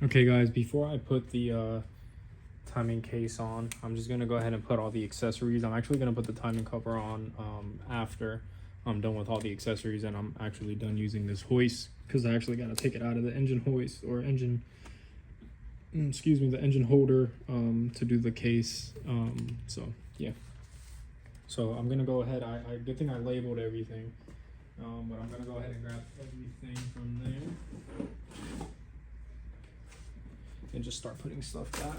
Okay guys, before I put the timing case on, I'm just gonna go ahead and put all the accessories. I'm actually gonna put the timing cover on after I'm done with all the accessories and I'm actually done using this hoist, because I actually gotta take it out of the engine hoist or engine, excuse me, the engine holder to do the case. So yeah, so I'm gonna go ahead. I good thing I labeled everything, but I'm gonna go ahead and grab everything from there and just start putting stuff back.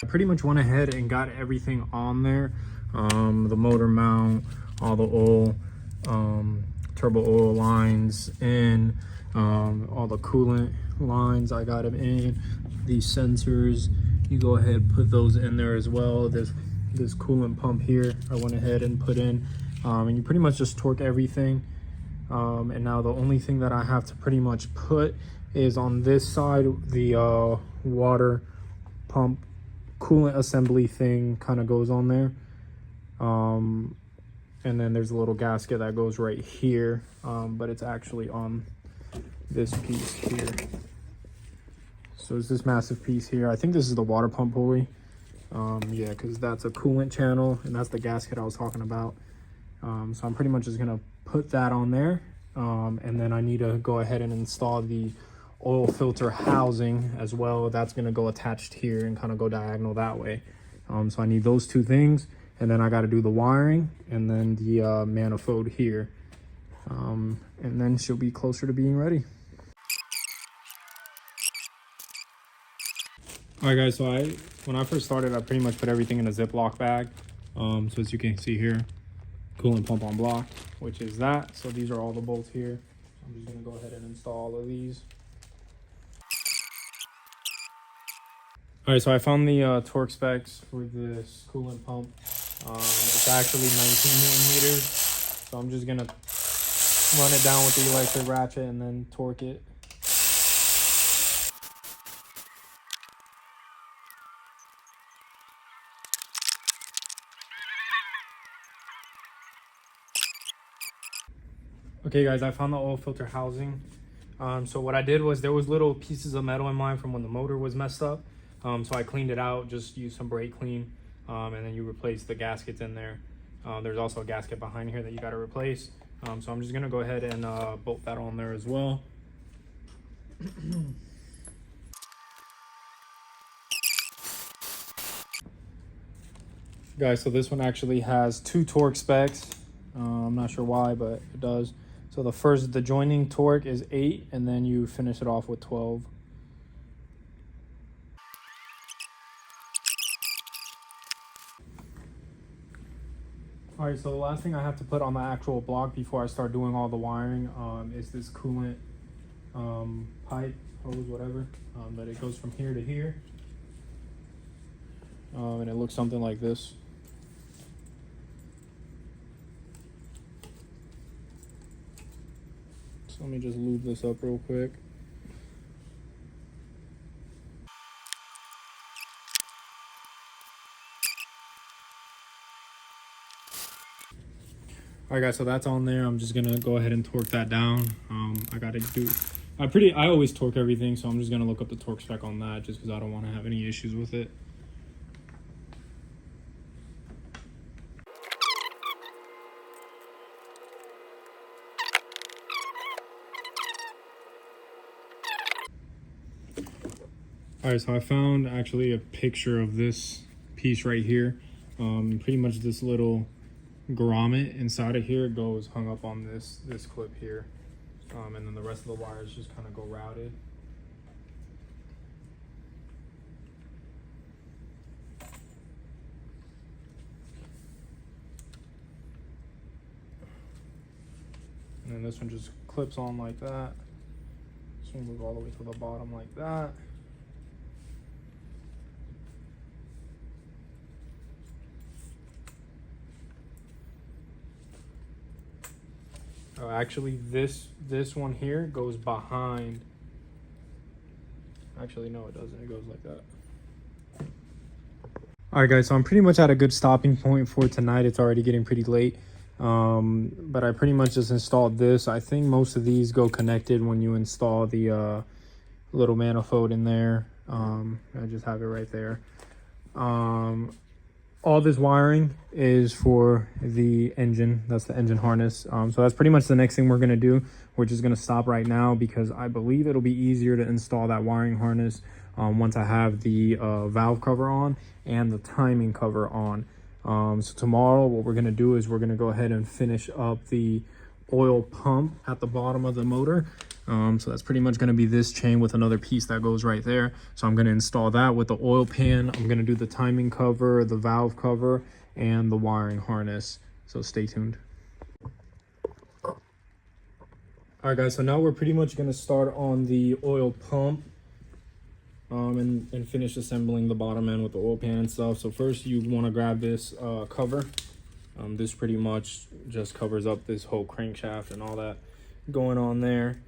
I pretty much went ahead and got everything on there. The motor mount, all the oil, turbo oil lines in, all the coolant lines, I got them in. These sensors, you go ahead and put those in there as well. This coolant pump here, I went ahead and put in, and you pretty much just torque everything. And now the only thing that I have to pretty much put is on this side, the water pump coolant assembly thing kind of goes on there, and then there's a little gasket that goes right here, but it's actually on this piece here. So it's this massive piece here. I think this is the water pump pulley. Yeah, because that's a coolant channel and that's the gasket I was talking about. So I'm pretty much just gonna put that on there, and then I need to go ahead and install the oil filter housing as well. That's going to go attached here and kind of go diagonal that way. So I need those two things, and then I got to do the wiring and then the manifold here, and then she'll be closer to being ready. All right guys, so when I first started, I pretty much put everything in a Ziploc bag. So as you can see here, coolant pump on block, which is that. So these are all the bolts here. I'm just going to go ahead and install all of these. All right, so I found the torque specs for this coolant pump. It's actually 19 newton meters. So I'm just gonna run it down with the electric ratchet and then torque it. Okay guys, I found the oil filter housing. So what I did was there was little pieces of metal in mine from when the motor was messed up. So I cleaned it out, just used some brake clean, and then you replace the gaskets in there. There's also a gasket behind here that you got to replace. So I'm just gonna go ahead and bolt that on there as well. Guys, so this one actually has two torque specs. I'm not sure why, but it does. So the joining torque is 8, and then you finish it off with 12. All right, so the last thing I have to put on the actual block before I start doing all the wiring is this coolant pipe, hose, whatever, that it goes from here to here. And it looks something like this. So let me just lube this up real quick. All right guys, so that's on there. I'm just gonna go ahead and torque that down. I always torque everything, so I'm just gonna look up the torque spec on that just because I don't want to have any issues with it. All right, so I found actually a picture of this piece right here. Pretty much this little grommet inside of here goes hung up on this clip here, and then the rest of the wires just kind of go routed. And then this one just clips on like that. This one goes all the way to the bottom like that. Actually, this one here goes behind Actually, no, it doesn't. It goes like that. All right, guys, so I'm pretty much at a good stopping point for tonight. It's already getting pretty late. But I pretty much just installed this. I think most of these go connected when you install the little manifold in there. I just have it right there. All this wiring is for the engine. That's the engine harness. So that's pretty much the next thing we're gonna do. We're just gonna stop right now because I believe it'll be easier to install that wiring harness once I have the valve cover on and the timing cover on. So tomorrow what we're gonna do is we're gonna go ahead and finish up the oil pump at the bottom of the motor. So that's pretty much going to be this chain with another piece that goes right there. So I'm going to install that with the oil pan. I'm going to do the timing cover, the valve cover, and the wiring harness. So stay tuned. All right, guys, so now we're pretty much going to start on the oil pump and finish assembling the bottom end with the oil pan and stuff. So first you want to grab this cover. This pretty much just covers up this whole crankshaft and all that going on there.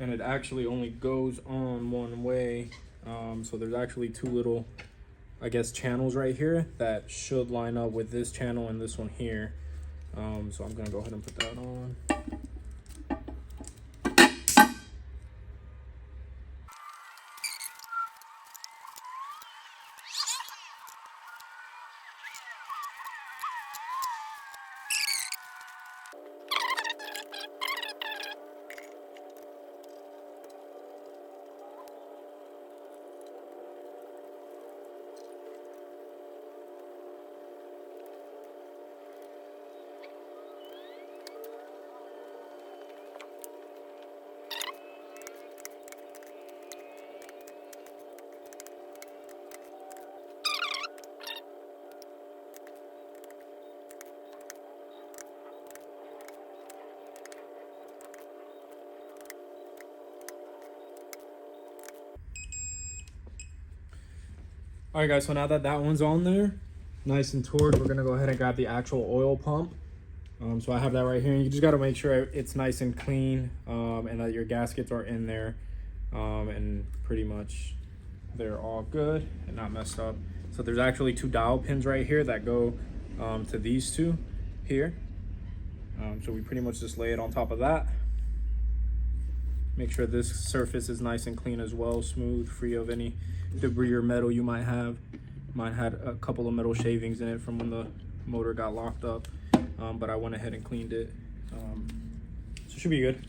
And it actually only goes on one way. So there's actually two little, I guess, channels right here that should line up with this channel and this one here. So I'm gonna go ahead and put that on. All right, guys, so now that that one's on there, nice and torqued, we're gonna go ahead and grab the actual oil pump. So I have that right here, and you just gotta make sure it's nice and clean and that your gaskets are in there and pretty much they're all good and not messed up. So there's actually two dowel pins right here that go to these two here. So we pretty much just lay it on top of that. Make sure this surface is nice and clean as well, smooth, free of any debris or metal you might have. Mine had a couple of metal shavings in it from when the motor got locked up, but I went ahead and cleaned it. So it should be good.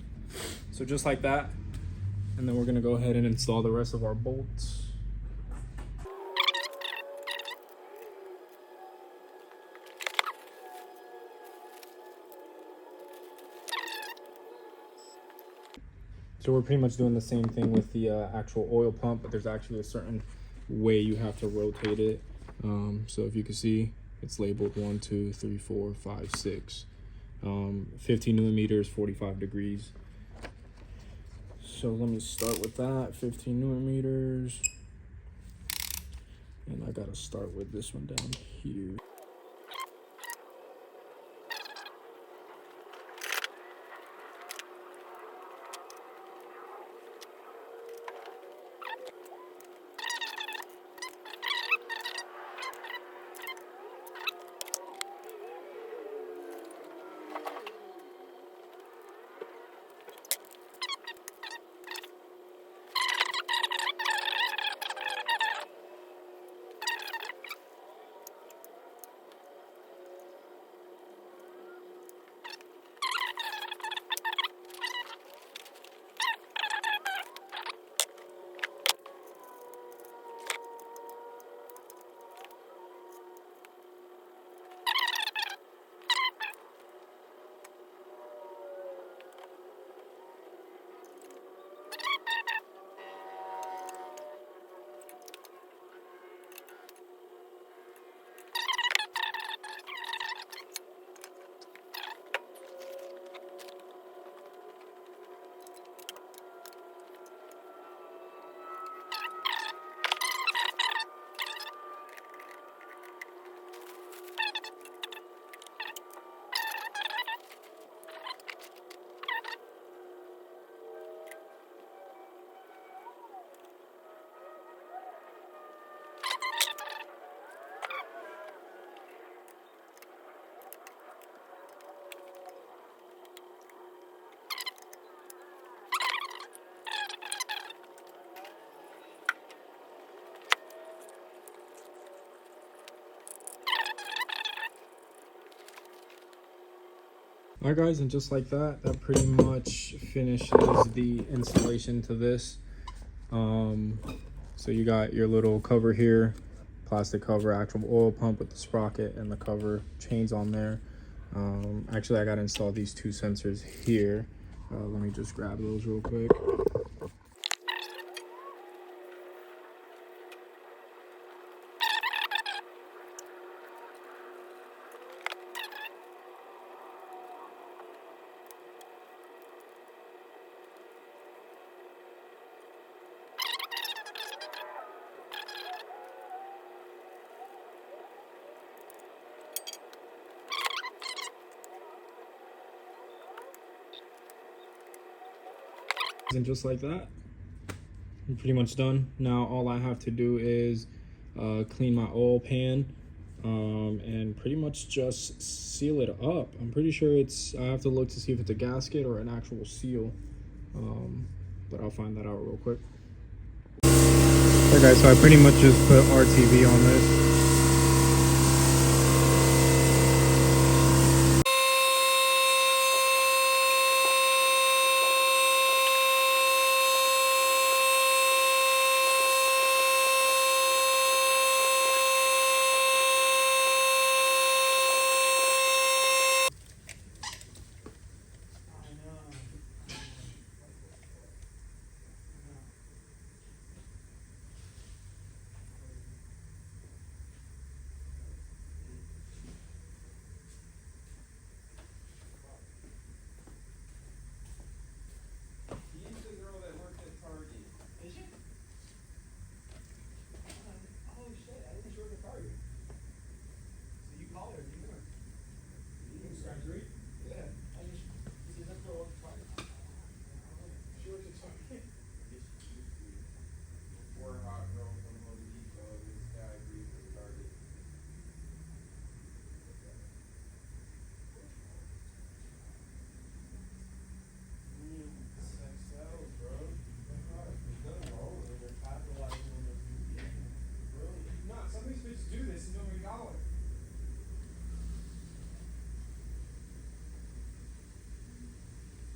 So just like that, and then we're gonna go ahead and install the rest of our bolts. So we're pretty much doing the same thing with the actual oil pump, but there's actually a certain way you have to rotate it. So if you can see, it's labeled 1, 2, 3, 4, 5, 6. 15 millimeters, 45 degrees. So let me start with that, 15 millimeters. And I gotta start with this one down here. All right, guys, and just like that, that pretty much finishes the installation to this. So you got your little cover here, plastic cover, actual oil pump with the sprocket and the cover chains on there. Actually, I got to install these two sensors here. Let me just grab those real quick. And just like that, I'm pretty much done. Now all I have to do is clean my oil pan and pretty much just seal it up. I'm pretty sure I have to look to see if it's a gasket or an actual seal, but I'll find that out real quick. Okay guys, so I pretty much just put RTV on this.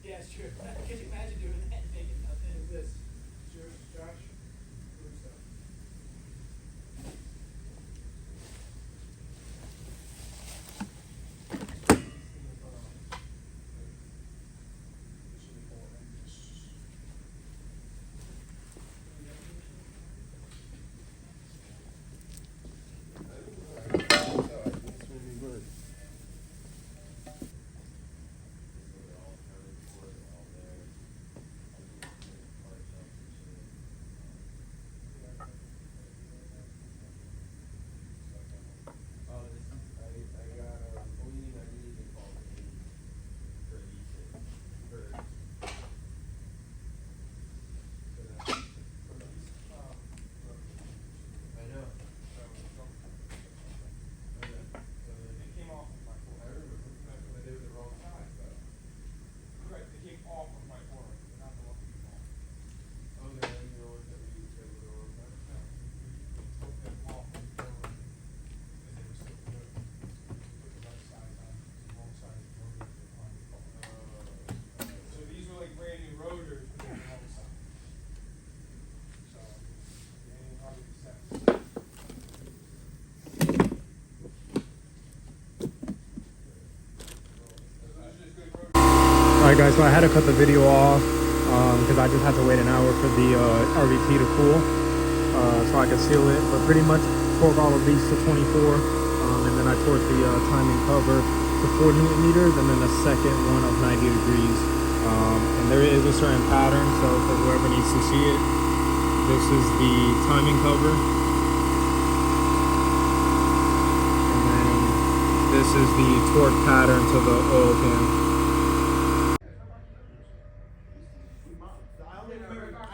Yeah, it's true. Could you imagine doing that and making nothing of this? Josh? Alright guys, so I had to cut the video off because I just had to wait an hour for the RVT to cool so I could seal it. But pretty much torque all of these to 24 and then I torqued the timing cover to 4 Newton meters and then the second one of 90 degrees. And there is a certain pattern, so for whoever needs to see it, this is the timing cover. And then this is the torque pattern to the oil pan.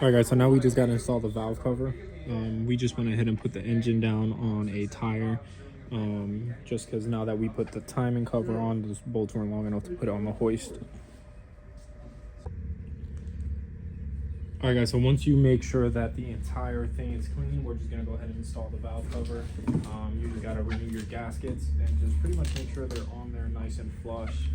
Alright guys, so now we just got to install the valve cover. We just went ahead and put the engine down on a tire. Just because now that we put the timing cover on, those bolts weren't long enough to put it on the hoist. Alright guys, so once you make sure that the entire thing is clean, we're just going to go ahead and install the valve cover. You just got to renew your gaskets and just pretty much make sure they're on there nice and flush.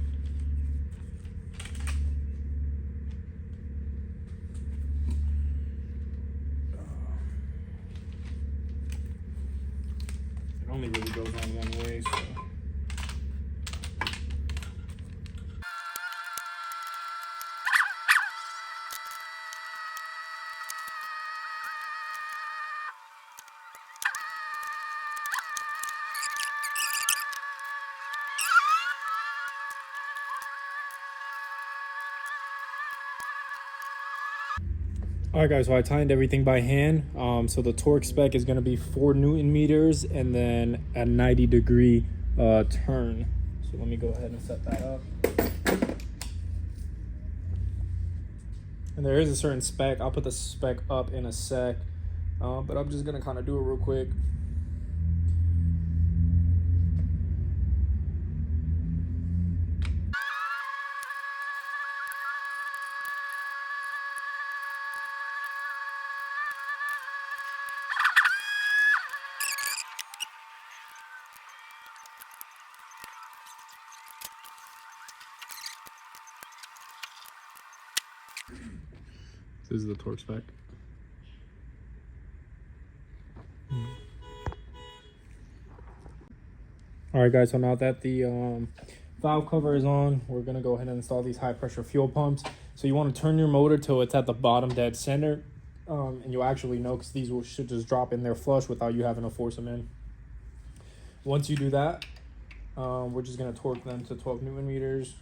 only really goes on one way, so. All right, guys, so I timed everything by hand. So the torque spec is going to be 4 Newton meters and then a 90-degree turn. So let me go ahead and set that up. And there is a certain spec. I'll put the spec up in a sec, but I'm just going to kind of do it real quick. This is the torque spec. All right, guys, so now that the valve cover is on, we're gonna go ahead and install these high pressure fuel pumps. So you want to turn your motor till it's at the bottom dead center, and you'll actually know, because these should just drop in there flush without you having to force them in. Once you do that, we're just gonna torque them to 12 Newton meters.